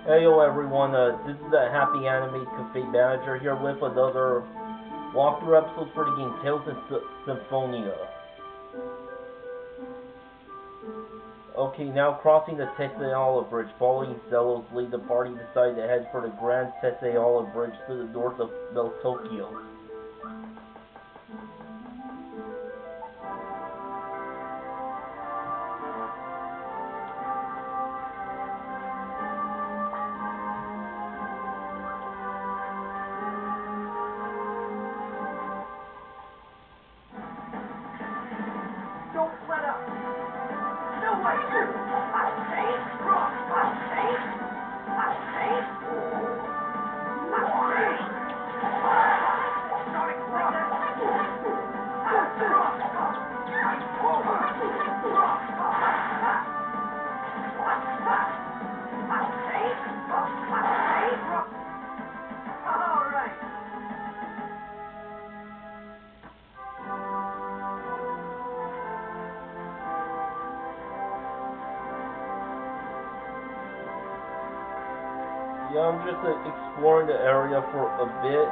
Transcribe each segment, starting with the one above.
Heyo everyone, this is the HappyAnimaidCafeManager here with another walkthrough episode for the game Tales in Symphonia. Okay, now crossing the Teseala Bridge, following Zelo's lead, the party decided to head for the Grand Teseala Bridge to the north of Tokyo. Yeah, I'm just exploring the area for a bit.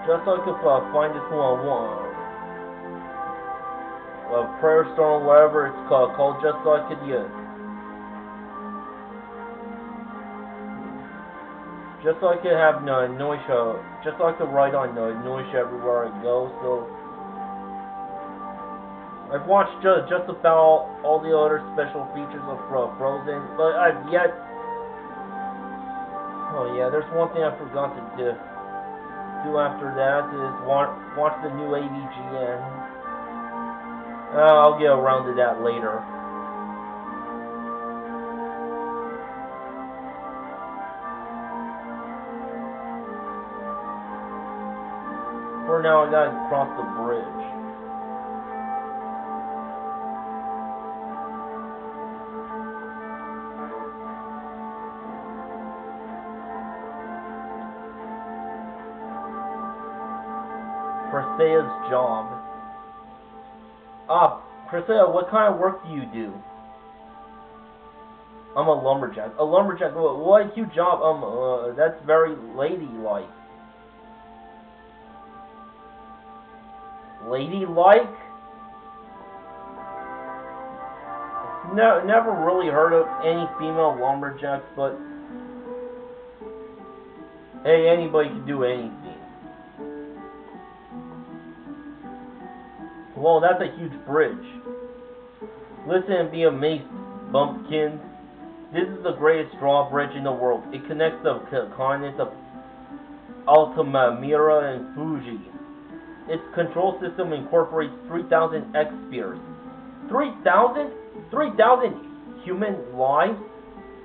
Just so I could find this one, prayer stone, whatever it's called, just so I could, just so I could have noisha, just so I could write on noisha everywhere I go. So I've watched just about all the other special features of Frozen, but I've yet. Oh yeah, there's one thing I forgot to do after that is watch the new AVGN. I'll get around to that later. For now, I gotta cross the bridge. Chrysea's job. Chrysea, what kind of work do you do? I'm a lumberjack. A lumberjack? What a cute job. That's very ladylike. Ladylike? No, never really heard of any female lumberjacks, but hey, anybody can do anything. Whoa, that's a huge bridge. Listen and be amazed, bumpkins. This is the greatest drawbridge in the world. It connects the continents of Altamira and Fuji. Its control system incorporates 3,000 X-Spears. 3,000? 3,000 human lives?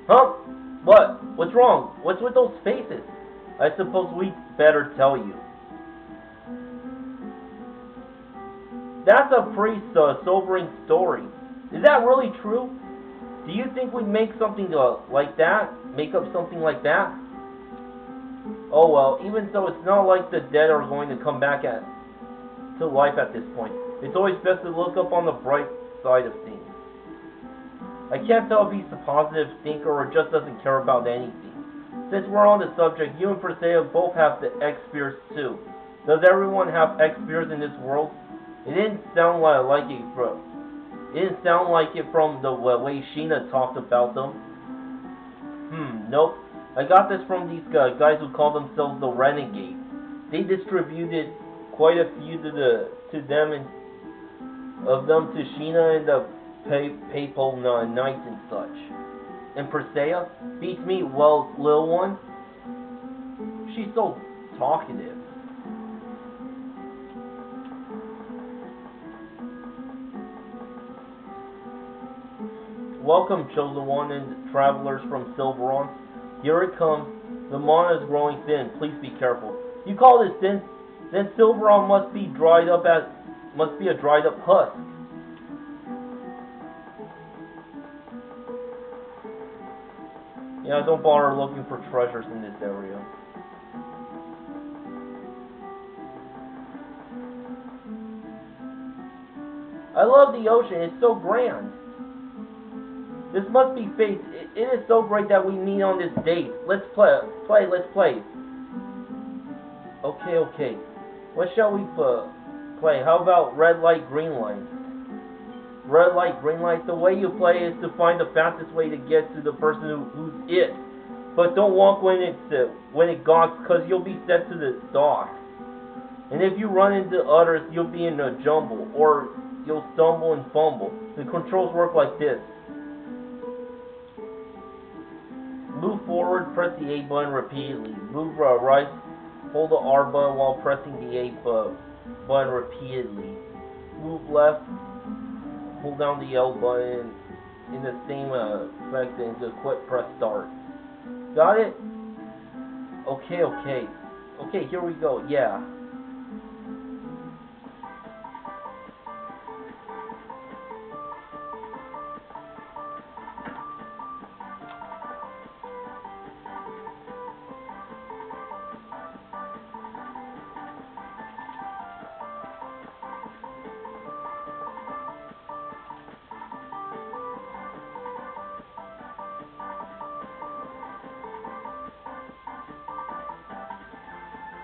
Huh? What? What's wrong? What's with those faces? I suppose we'd better tell you. That's a pretty sobering story. Is that really true? Do you think we'd make something like that? Make up something like that? Oh well, even so, it's not like the dead are going to come back to life at this point. It's always best to look up on the bright side of things. I can't tell if he's a positive thinker or just doesn't care about anything. Since we're on the subject, you and Persea both have the X-Spears too. Does everyone have X-Spears in this world? It didn't sound like it from the way Sheena talked about them. Nope. I got this from these guys who call themselves the Renegades. They distributed quite a few of them to Sheena and the Papal Knights and such. And Persea beats me, well, little one. She's so talkative. Welcome, chosen one and travelers from Silveron. Here it comes. The mana is growing thin. Please be careful. You call this thin? Then Silveron must be a dried up husk. Yeah, don't bother looking for treasures in this area. I love the ocean. It's so grand. This must be fate. It is so great that we meet on this date. Let's play. Let's play. Okay. What shall we play? How about red light, green light? Red light, green light. The way you play is to find the fastest way to get to the person who's it. But don't walk when it gawks, cause you'll be sent to the dock. And if you run into others, you'll be in a jumble, or you'll stumble and fumble. The controls work like this. Move forward, press the A button repeatedly. Move right, hold the R button while pressing the A button repeatedly. Move left, hold down the L button in the same effect and just quit, press start. Got it? Okay, here we go, yeah.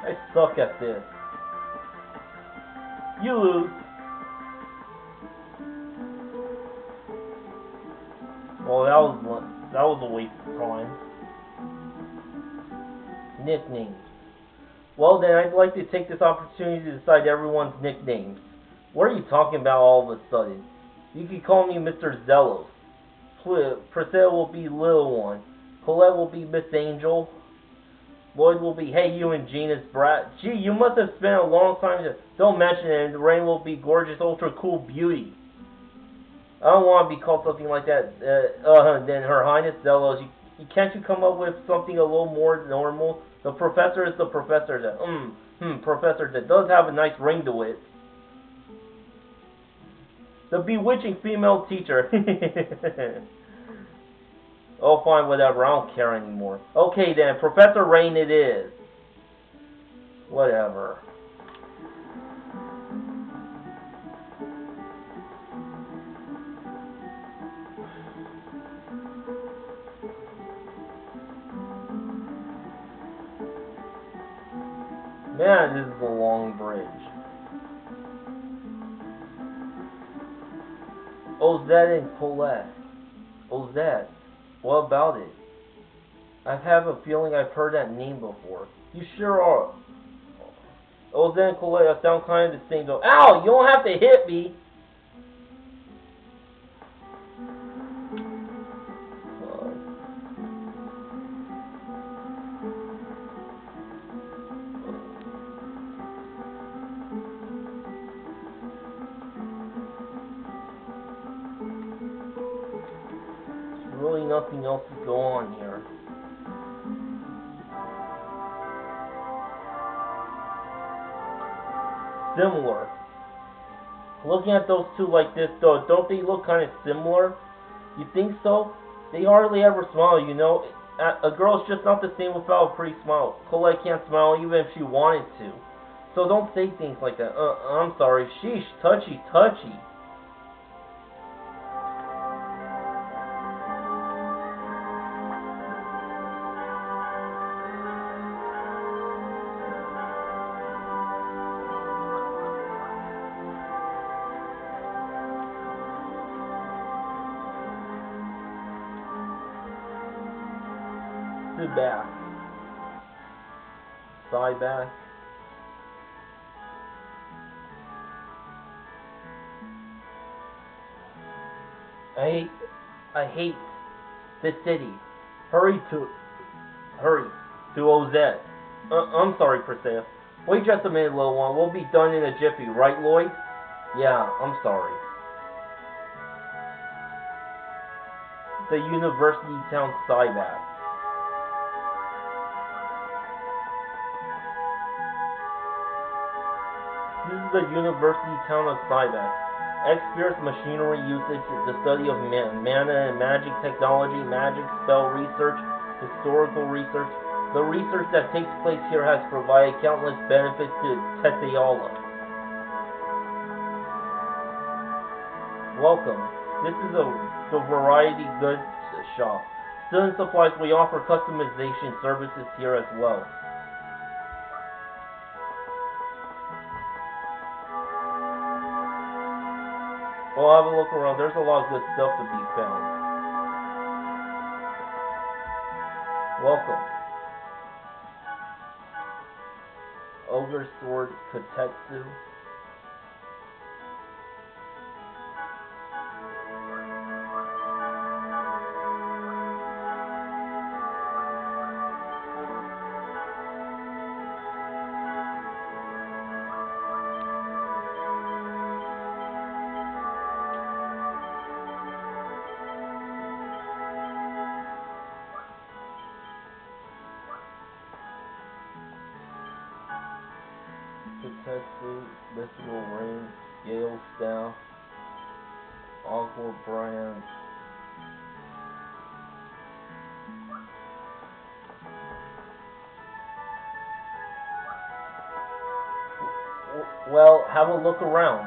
I suck at this. You lose. Well, that was a waste of time. Nicknames. Well then, I'd like to take this opportunity to decide everyone's nicknames. What are you talking about all of a sudden? You can call me Mr. Zelos. Priscilla will be Little One. Colette will be Miss Angel. Lloyd will be Hey You, and Gina's Brat. Gee, you must have spent a long time to... Don't mention it. And Rain will be Gorgeous Ultra Cool Beauty. I don't want to be called something like that. Then Her Highness Zelos. Can't you come up with something a little more normal? The Professor is the Professor. Professor that does have a nice ring to it. The Bewitching Female Teacher. Oh, fine, whatever. I don't care anymore. Okay, then. Professor Rain it is. Whatever. Man, this is a long bridge. Ozette and Colette. Ozette. What about it? I have a feeling I've heard that name before. You sure are. Ozette and Colette sound kind of the same though. Ow! You don't have to hit me! Really nothing else to go on here. Similar. Looking at those two like this though, don't they look kind of similar? You think so? They hardly ever smile, you know. A girl's just not the same without a pretty smile. Colette can't smile even if she wanted to. So don't say things like that. I'm sorry. Sheesh, touchy. Sit back. Side back. I hate this city. Hurry to Ozette. I'm sorry, Priscilla. Wait just a minute, little one. We'll be done in a jiffy, right, Lloyd? Yeah, I'm sorry. The University Town Cyback. This is the University Town of Cyback. Experts machinery usage, the study of mana and magic technology, magic spell research, historical research. The research that takes place here has provided countless benefits to Teteala. Welcome. This is the variety goods shop. Student supplies, we offer customization services here as well. Well, have a look around. There's a lot of good stuff to be found. Welcome. Ogre Sword Kotetsu. Kotetsu, Mythical Ring, Gale Staff, Aqua Brand. Well, have a look around.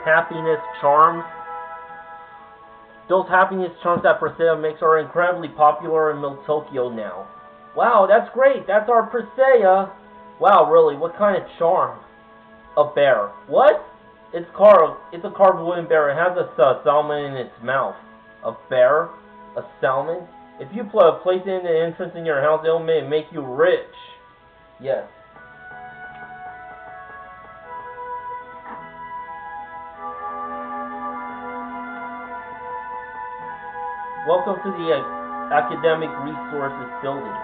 Happiness charms. Those happiness charms that Presea makes are incredibly popular in Tokyo now. Wow, that's great. That's our Presea. Wow, really? What kind of charm? A bear. What? It's a carved wooden bear. It has a salmon in its mouth. A bear? A salmon? If you place it in the entrance in your house, it'll make you rich. Yes. Welcome to the Academic Resources Building.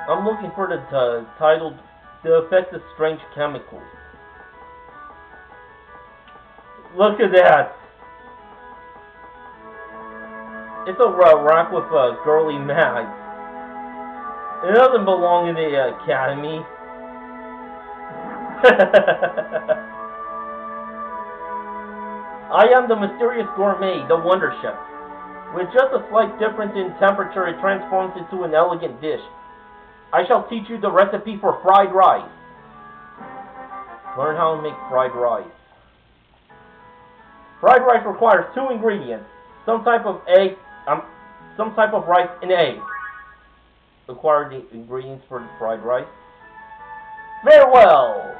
I'm looking for the titled The Effects of Strange Chemicals. Look at that! It's a rack with girly mags. It doesn't belong in the academy. I am the mysterious gourmet, the Wonder Chef. With just a slight difference in temperature, it transforms into an elegant dish. I shall teach you the recipe for fried rice. Learn how to make fried rice. Fried rice requires 2 ingredients: some type of rice, and egg. Acquire the ingredients for the fried rice. Farewell!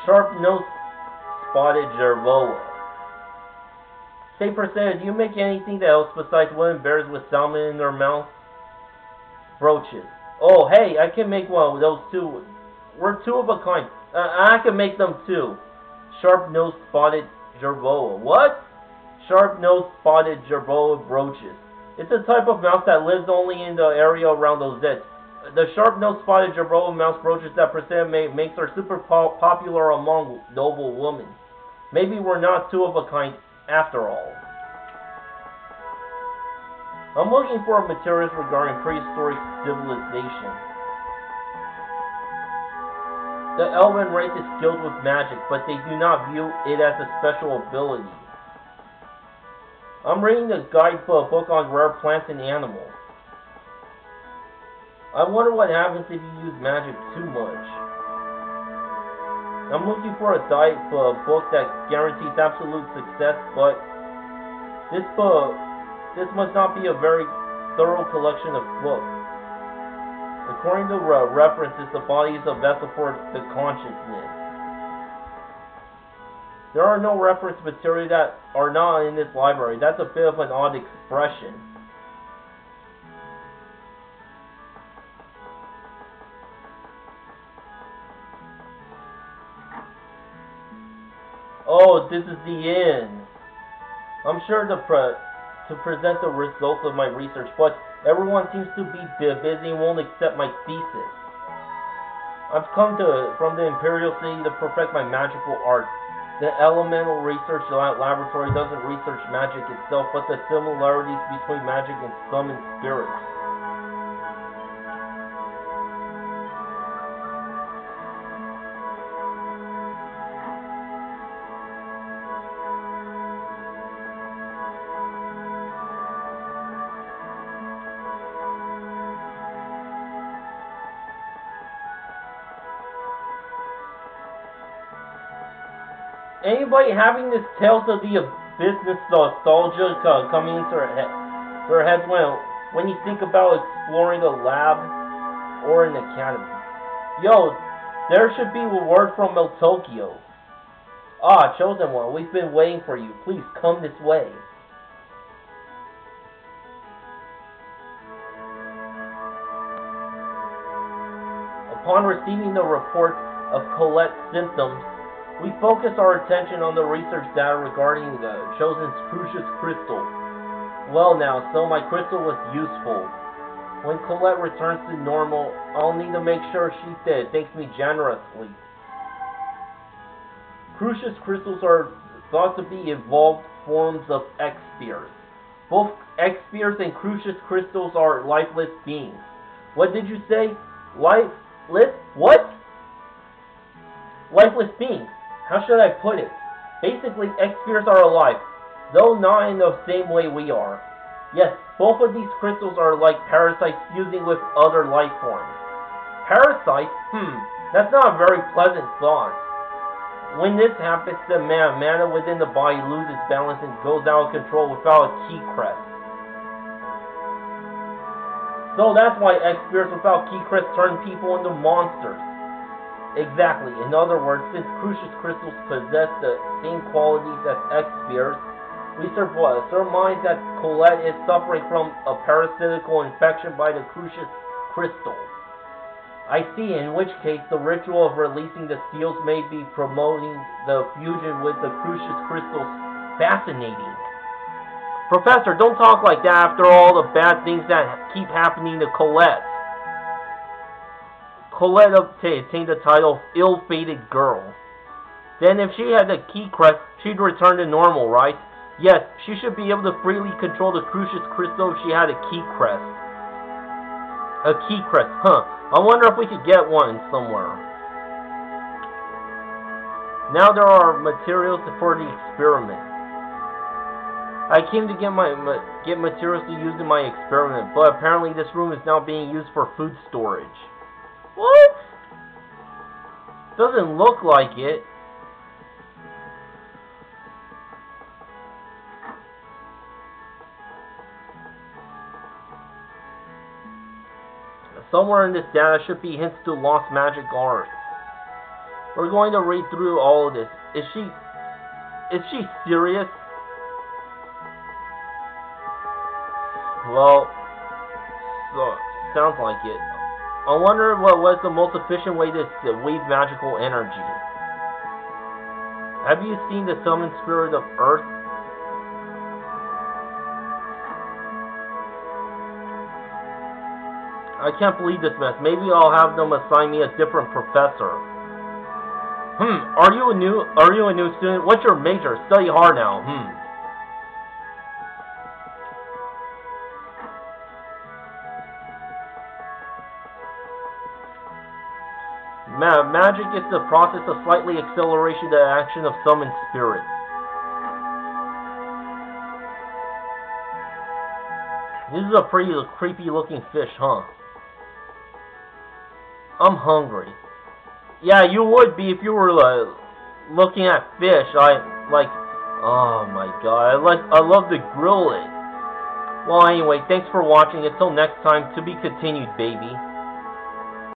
Sharp-nosed spotted jerboa. Say, Presea, do you make anything else besides wooden bears with salmon in their mouth? Brooches. Oh, hey, I can make one of those too. We're 2 of a kind. I can make them too. Sharp-nosed spotted jerboa. What? Sharp-nosed spotted jerboa brooches. It's a type of mouse that lives only in the area around those nets. The sharp-nosed spotted jerboa mouse brooches that Presea makes are super popular among noble women. Maybe we're not 2 of a kind after all. I'm looking for materials regarding prehistoric civilization. The elven race is skilled with magic, but they do not view it as a special ability. I'm reading a guidebook on rare plants and animals. I wonder what happens if you use magic too much. I'm looking for a diet book that guarantees absolute success, but this must not be a very thorough collection of books. According to references, the body is a vessel for the consciousness. There are no reference material that are not in this library. That's a bit of an odd expression. Oh, this is the end. I'm sure to present the results of my research, but everyone seems to be busy and won't accept my thesis. I've come from the Imperial City to perfect my magical art. The Elemental Research Laboratory doesn't research magic itself, but the similarities between magic and summoned spirits. Anybody having this Tales of the Abyss nostalgia coming into their heads when you think about exploring a lab or an academy? Yo, there should be a word from El Tokyo. Ah, Chosen One, we've been waiting for you. Please come this way. Upon receiving the report of Colette's symptoms, we focus our attention on the research data regarding the Chosen's Crucius crystal. Well now, so my crystal was useful. When Colette returns to normal, I'll need to make sure she thanks me generously. Crucius crystals are thought to be evolved forms of X-spheres. Both X-spheres and Crucius crystals are lifeless beings. What did you say? Lifeless? What? Lifeless beings. How should I put it? Basically, X-spheres are alive, though not in the same way we are. Yes, both of these crystals are like parasites fusing with other life forms. Parasites? That's not a very pleasant thought. When this happens, the mana within the body loses balance and goes out of control without a key crest. So that's why X-spheres without key crest turn people into monsters. Exactly. In other words, since Crucius crystals possess the same qualities as X-spheres, we surmise that Colette is suffering from a parasitical infection by the Crucius crystal. I see, in which case the ritual of releasing the seals may be promoting the fusion with the Crucius crystals. Fascinating. Professor, don't talk like that after all the bad things that keep happening to Colette. Colette obtained the title of ill-fated girl. Then if she had the key crest, she'd return to normal, right? Yes, she should be able to freely control the Crucius crystal if she had a key crest. A key crest, huh? I wonder if we could get one somewhere. Now there are materials for the experiment. I came to get materials to use in my experiment, but apparently this room is now being used for food storage. What? Doesn't look like it. Somewhere in this data should be hints to lost magic arts. We're going to read through all of this. Is she serious? Well, sounds like it. I wonder what was the most efficient way to weave magical energy. Have you seen the summoned spirit of Earth? I can't believe this mess. Maybe I'll have them assign me a different professor. Are you a new student? What's your major? Study hard now. Magic is the process of slightly acceleration the action of summoned spirits. This is a pretty creepy looking fish, huh? I'm hungry. Yeah, you would be if you were looking at fish. Oh my god, I love to grill it. Well, anyway, thanks for watching. Until next time, to be continued, baby.